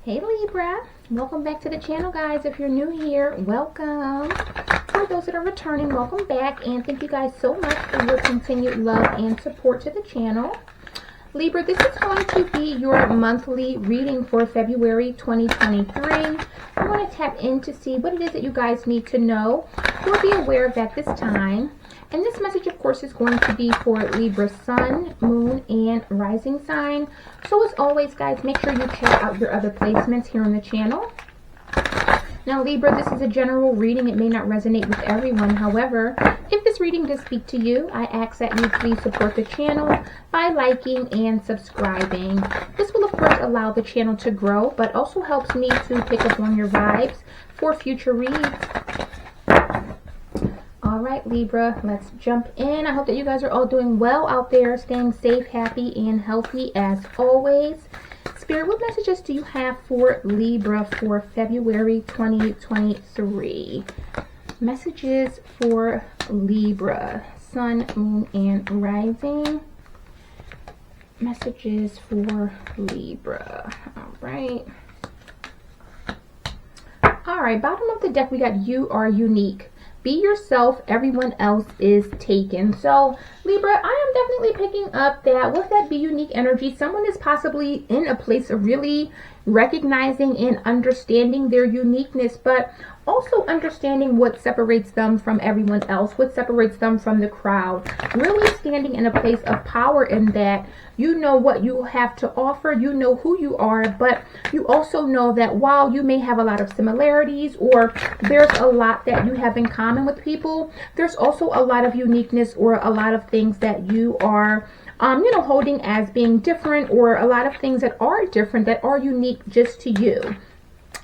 Hey Libra, welcome back to the channel, guys. If you're new here, welcome. For those that are returning, welcome back, and thank you guys so much for your continued love and support to the channel. Libra, this is going to be your monthly reading for February 2023. I want to tap in to see what it is that you guys need to know or be aware of at this time. And this message, of course, is going to be for Libra Sun, Moon, and Rising sign. So as always, guys, make sure you check out your other placements here on the channel. Now, Libra, this is a general reading. It may not resonate with everyone. However, if this reading does speak to you, I ask that you please support the channel by liking and subscribing. This will, of course, allow the channel to grow, but also helps me to pick up on your vibes for future reads. All right, Libra, let's jump in. I hope that you guys are all doing well out there, staying safe, happy, and healthy as always. Spirit, what messages do you have for Libra for February 2023? Messages for Libra, Sun, Moon, and Rising. Messages for Libra. All right. All right, bottom of the deck, we got you are unique. Be yourself, everyone else is taken. So, Libra, I am definitely picking up that with that be unique energy, someone is possibly in a place of really recognizing and understanding their uniqueness, but also understanding what separates them from everyone else, what separates them from the crowd. Really standing in a place of power in that you know what you have to offer, you know who you are, but you also know that while you may have a lot of similarities or there's a lot that you have in common with people, there's also a lot of uniqueness or a lot of things that you are holding as being different, or a lot of things that are different, that are unique just to you.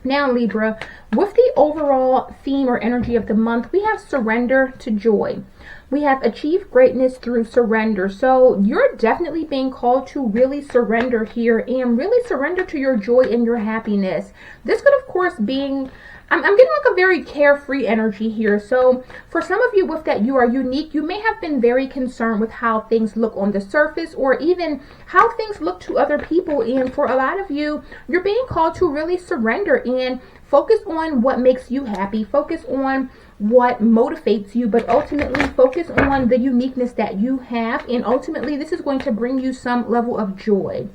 Now, Libra, with the overall theme or energy of the month, we have surrender to joy. We have achieve greatness through surrender. So you're definitely being called to really surrender here and really surrender to your joy and your happiness. This could, of course, being I'm getting like a very carefree energy here. So for some of you with that you are unique, you may have been very concerned with how things look on the surface or even how things look to other people. And for a lot of you, you're being called to really surrender and focus on what makes you happy. Focus on what motivates you, but ultimately focus on the uniqueness that you have. And ultimately, this is going to bring you some level of joy.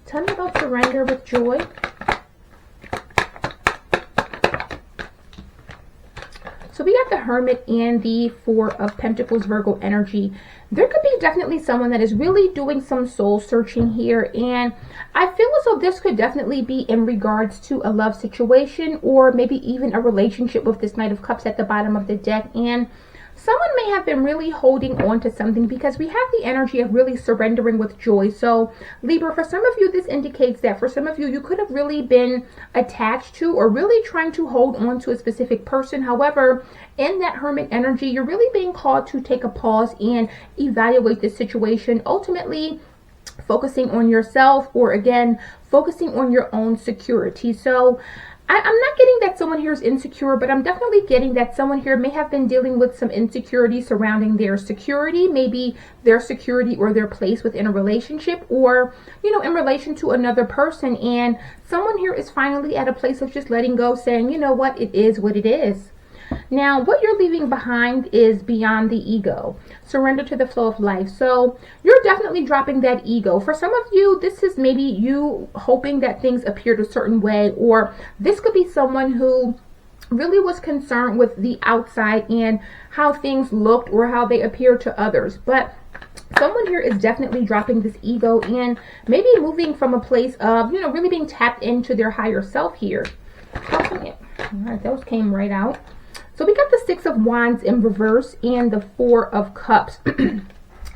Tell me about surrender with joy. So we got the Hermit and the Four of Pentacles, Virgo energy. There could be definitely someone that is really doing some soul searching here. And I feel as though this could definitely be in regards to a love situation or maybe even a relationship with this Knight of Cups at the bottom of the deck. And someone may have been really holding on to something because we have the energy of really surrendering with joy. So Libra, for some of you, this indicates that for some of you, you could have really been attached to or really trying to hold on to a specific person. However, in that Hermit energy, you're really being called to take a pause and evaluate the situation, ultimately focusing on yourself, or again, focusing on your own security. So I'm not getting that someone here is insecure, but I'm definitely getting that someone here may have been dealing with some insecurity surrounding their security, maybe their security or their place within a relationship, or, in relation to another person. And someone here is finally at a place of just letting go, saying, you know what, it is what it is. Now, what you're leaving behind is beyond the ego. Surrender to the flow of life. So you're definitely dropping that ego. For some of you, this is maybe you hoping that things appeared a certain way, or this could be someone who really was concerned with the outside and how things looked or how they appeared to others. But someone here is definitely dropping this ego and maybe moving from a place of, really being tapped into their higher self here. All right, those came right out. So we got the Six of Wands in reverse and the Four of Cups.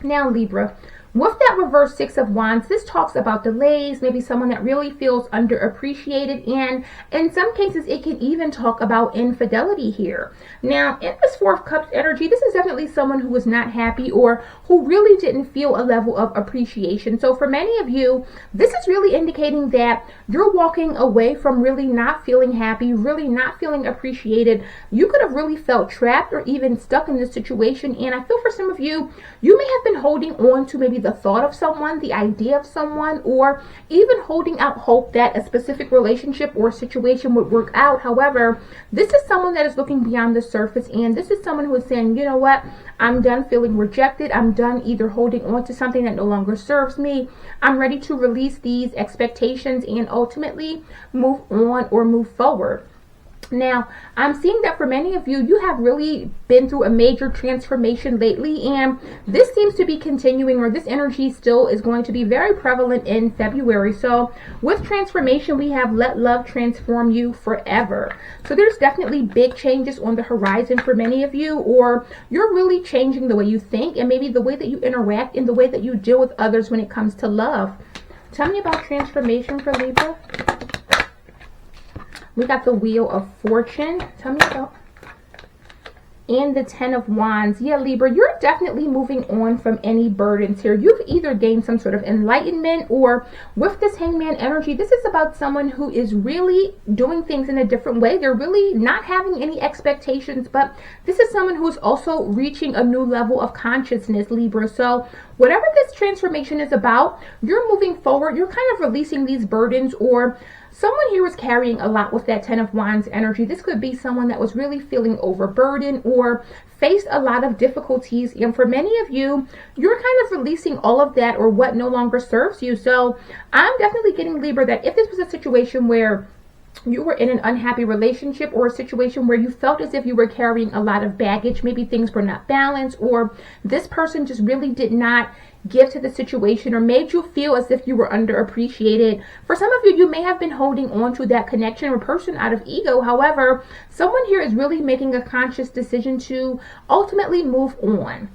Now, Libra, with that reverse Six of Wands, this talks about delays, maybe someone that really feels underappreciated, and in some cases, it can even talk about infidelity here. Now, in this Four of Cups energy, this is definitely someone who was not happy or who really didn't feel a level of appreciation. So for many of you, this is really indicating that you're walking away from really not feeling happy, really not feeling appreciated. You could have really felt trapped or even stuck in this situation. And I feel for some of you, you may have been holding on to maybe the thought of someone, the idea of someone, or even holding out hope that a specific relationship or situation would work out. However, this is someone that is looking beyond the surface, and this is someone who is saying, you know what, I'm done feeling rejected. I'm done either holding on to something that no longer serves me. I'm ready to release these expectations and ultimately move on or move forward. Now, I'm seeing that for many of you, you have really been through a major transformation lately, and this seems to be continuing, or this energy still is going to be very prevalent in February. So with transformation, we have let love transform you forever. So there's definitely big changes on the horizon for many of you, or you're really changing the way you think and maybe the way that you interact and the way that you deal with others when it comes to love. Tell me about transformation for Libra. We got the Wheel of Fortune. Tell me about. And the Ten of Wands. Yeah, Libra, you're definitely moving on from any burdens here. You've either gained some sort of enlightenment, or with this Hangman energy, this is about someone who is really doing things in a different way. They're really not having any expectations, but this is someone who is also reaching a new level of consciousness, Libra. So whatever this transformation is about, you're moving forward. You're kind of releasing these burdens, or someone here is carrying a lot with that Ten of Wands energy. This could be someone that was really feeling overburdened or faced a lot of difficulties. And for many of you, you're kind of releasing all of that, or what no longer serves you. So I'm definitely getting, Libra, that if this was a situation where you were in an unhappy relationship, or a situation where you felt as if you were carrying a lot of baggage, maybe things were not balanced, or this person just really did not give to the situation or made you feel as if you were underappreciated. For some of you, you may have been holding on to that connection or person out of ego. However, someone here is really making a conscious decision to ultimately move on.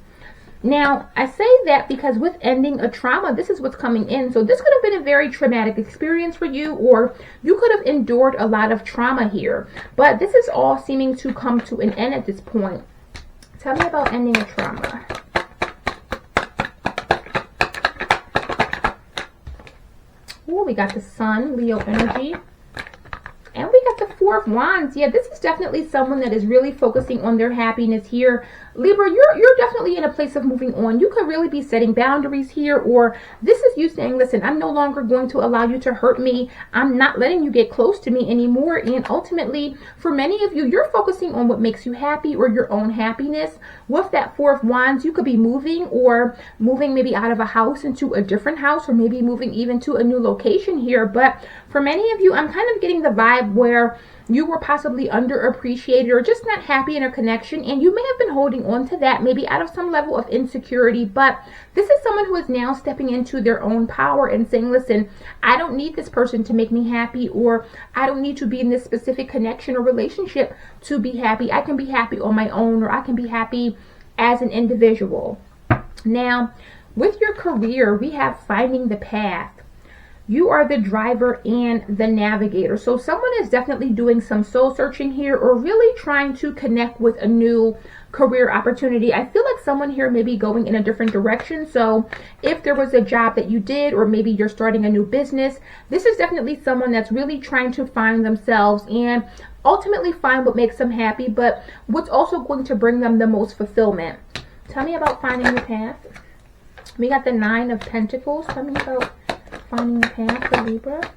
Now, I say that because with ending a trauma, this is what's coming in. So this could have been a very traumatic experience for you, or you could have endured a lot of trauma here. But this is all seeming to come to an end at this point. Tell me about ending a trauma. Oh, we got the Sun, Leo energy. And we got the Four of Wands. Yeah, this is definitely someone that is really focusing on their happiness here. Libra, you're definitely in a place of moving on. You could really be setting boundaries here, or this is you saying, listen, I'm no longer going to allow you to hurt me. I'm not letting you get close to me anymore. And ultimately, for many of you, you're focusing on what makes you happy, or your own happiness. With that Four of Wands, you could be moving, or moving maybe out of a house into a different house, or maybe moving even to a new location here. But for many of you, I'm kind of getting the vibe where you were possibly underappreciated, or just not happy in a connection, and you may have been holding on to that, maybe out of some level of insecurity. But this is someone who is now stepping into their own power and saying, listen, I don't need this person to make me happy, or I don't need to be in this specific connection or relationship to be happy. I can be happy on my own, or I can be happy as an individual. Now, with your career, we have finding the path. You are the driver and the navigator. So someone is definitely doing some soul searching here, or really trying to connect with a new career opportunity. I feel like someone here may be going in a different direction. So if there was a job that you did, or maybe you're starting a new business, this is definitely someone that's really trying to find themselves and ultimately find what makes them happy, but what's also going to bring them the most fulfillment. Tell me about finding the path. We got the Nine of Pentacles. Tell me about finding the path for Libra.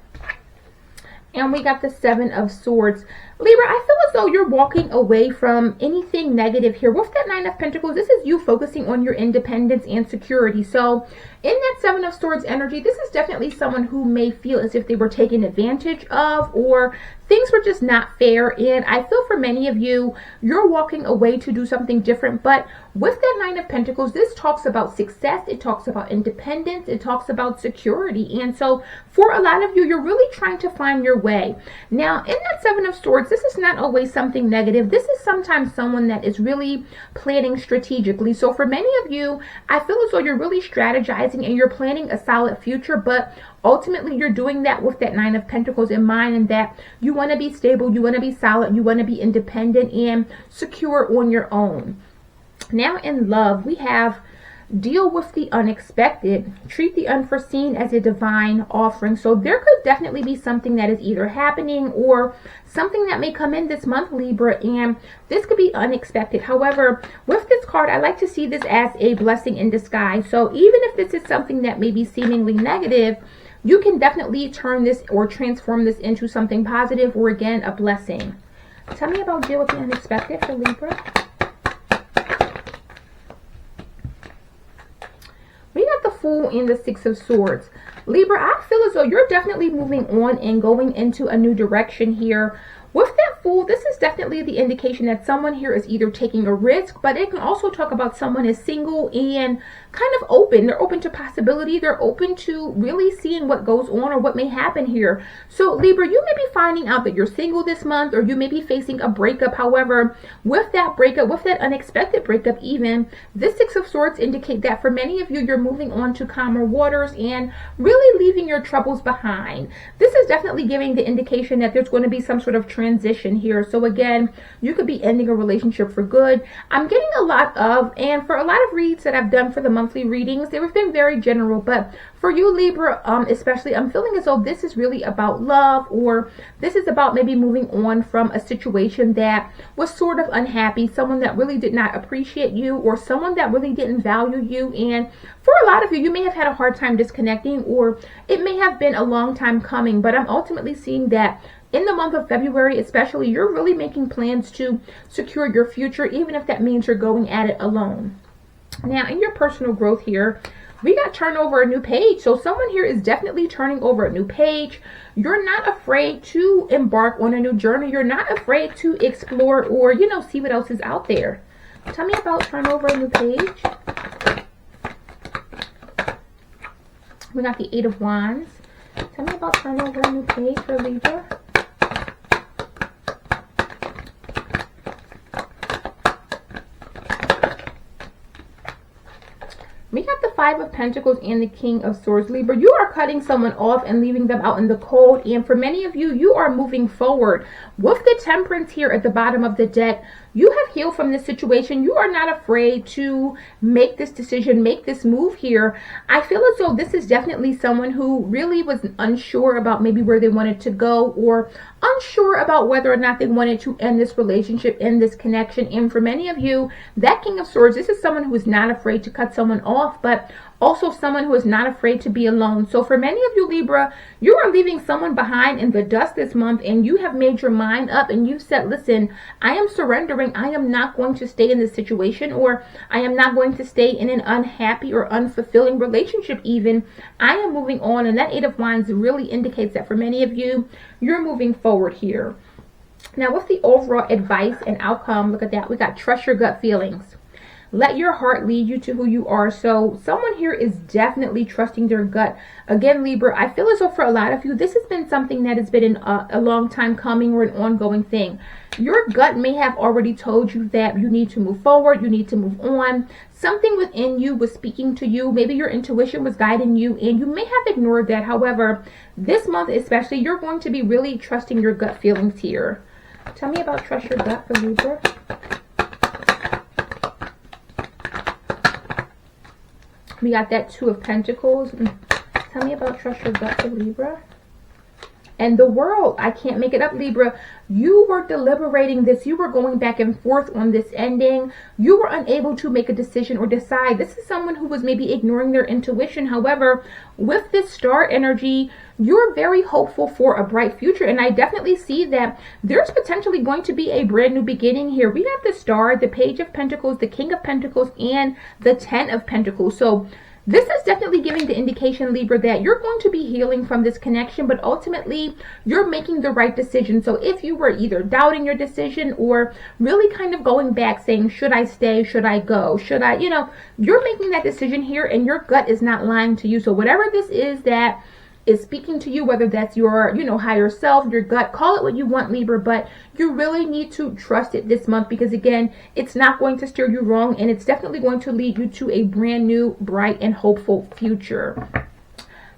And we got the Seven of Swords. Libra, I feel as though you're walking away from anything negative here. With that Nine of Pentacles, this is you focusing on your independence and security. So in that Seven of Swords energy, this is definitely someone who may feel as if they were taken advantage of, or things were just not fair. And I feel for many of you, you're walking away to do something different. But with that Nine of Pentacles, this talks about success. It talks about independence. It talks about security. And so for a lot of you, you're really trying to find your way. Now, in that Seven of Swords, this is not always something negative. This is sometimes someone that is really planning strategically. So for many of you, I feel as though you're really strategizing and you're planning a solid future, but ultimately you're doing that with that Nine of Pentacles in mind, and that you want to be stable, you want to be solid, you want to be independent and secure on your own. Now in love, we have deal with the unexpected, treat the unforeseen as a divine offering. So there could definitely be something that is either happening or something that may come in this month, Libra, and this could be unexpected. However, with this card, I like to see this as a blessing in disguise. So even if this is something that may be seemingly negative, you can definitely turn this or transform this into something positive or, again, a blessing. Tell me about deal with the unexpected for Libra. We got the Fool and the Six of Swords. Libra, I feel as though you're definitely moving on and going into a new direction here. With that Fool, this is definitely the indication that someone here is either taking a risk, but it can also talk about someone is single and kind of open. They're open to possibility. They're open to really seeing what goes on or what may happen here. So Libra, you may be finding out that you're single this month, or you may be facing a breakup. However, with that breakup, with that unexpected breakup even, this Six of Swords indicate that for many of you, you're moving on to calmer waters and really leaving your troubles behind. This is definitely giving the indication that there's going to be some sort of transition here. So again, you could be ending a relationship for good. I'm getting a lot of, and for a lot of reads that I've done for the monthly readings, they've been very general, but for you Libra especially, I'm feeling as though this is really about love, or this is about maybe moving on from a situation that was sort of unhappy, someone that really did not appreciate you, or someone that really didn't value you. And for a lot of you, you may have had a hard time disconnecting, or it may have been a long time coming, but I'm ultimately seeing that in the month of February especially, you're really making plans to secure your future, even if that means you're going at it alone. Now, in your personal growth here, we got turn over a new page. So someone here is definitely turning over a new page. You're not afraid to embark on a new journey. You're not afraid to explore or, you know, see what else is out there. Tell me about turn over a new page. We got the Eight of Wands. Tell me about turn over a new page for Libra. We got the Five of Pentacles and the King of Swords. Libra, you are cutting someone off and leaving them out in the cold. And for many of you, you are moving forward. With the Temperance here at the bottom of the deck, you have healed from this situation. You are not afraid to make this decision, make this move here. I feel as though this is definitely someone who really was unsure about maybe where they wanted to go, or unsure about whether or not they wanted to end this relationship, end this connection. And for many of you, that King of Swords, this is someone who is not afraid to cut someone off, but also someone who is not afraid to be alone. So for many of you, Libra, you are leaving someone behind in the dust this month, and you have made your mind up and you've said, listen, I am surrendering. I am not going to stay in this situation, or I am not going to stay in an unhappy or unfulfilling relationship even. I am moving on. And that Eight of Wands really indicates that for many of you, you're moving forward here. Now, with the overall advice and outcome, look at that. We got trust your gut feelings. Let your heart lead you to who you are. So someone here is definitely trusting their gut. Again, Libra, I feel as though for a lot of you, this has been something that has been a long time coming, or an ongoing thing. Your gut may have already told you that you need to move forward, you need to move on. Something within you was speaking to you. Maybe your intuition was guiding you, and you may have ignored that. However, this month especially, you're going to be really trusting your gut feelings here. Tell me about trust your gut for Libra. We got that Two of Pentacles. Tell me about trust your gut for Libra. And the World, I can't make it up, Libra. You were deliberating this. You were going back and forth on this ending. You were unable to make a decision or decide. This is someone who was maybe ignoring their intuition. However, with this Star energy, you're very hopeful for a bright future. And I definitely see that there's potentially going to be a brand new beginning here. We have the Star, the Page of Pentacles, the King of Pentacles, and the Ten of Pentacles. So this is definitely giving the indication, Libra, that you're going to be healing from this connection, but ultimately you're making the right decision. So if you were either doubting your decision or really kind of going back saying, should I stay? Should I go? Should I, you know, you're making that decision here, and your gut is not lying to you. So whatever this is that is speaking to you, whether that's your, you know, higher self, your gut, call it what you want, Libra, but you really need to trust it this month, because again, it's not going to steer you wrong, and it's definitely going to lead you to a brand new, bright, and hopeful future.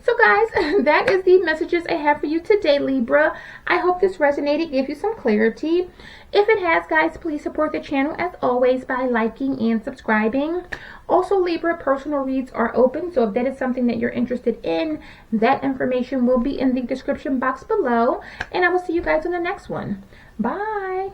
So guys, that is the messages I have for you today, Libra. I hope this resonated, gave you some clarity. If it has, guys, please support the channel as always by liking and subscribing. Also, Libra, personal reads are open, so if that is something that you're interested in, that information will be in the description box below. And I will see you guys in the next one. Bye.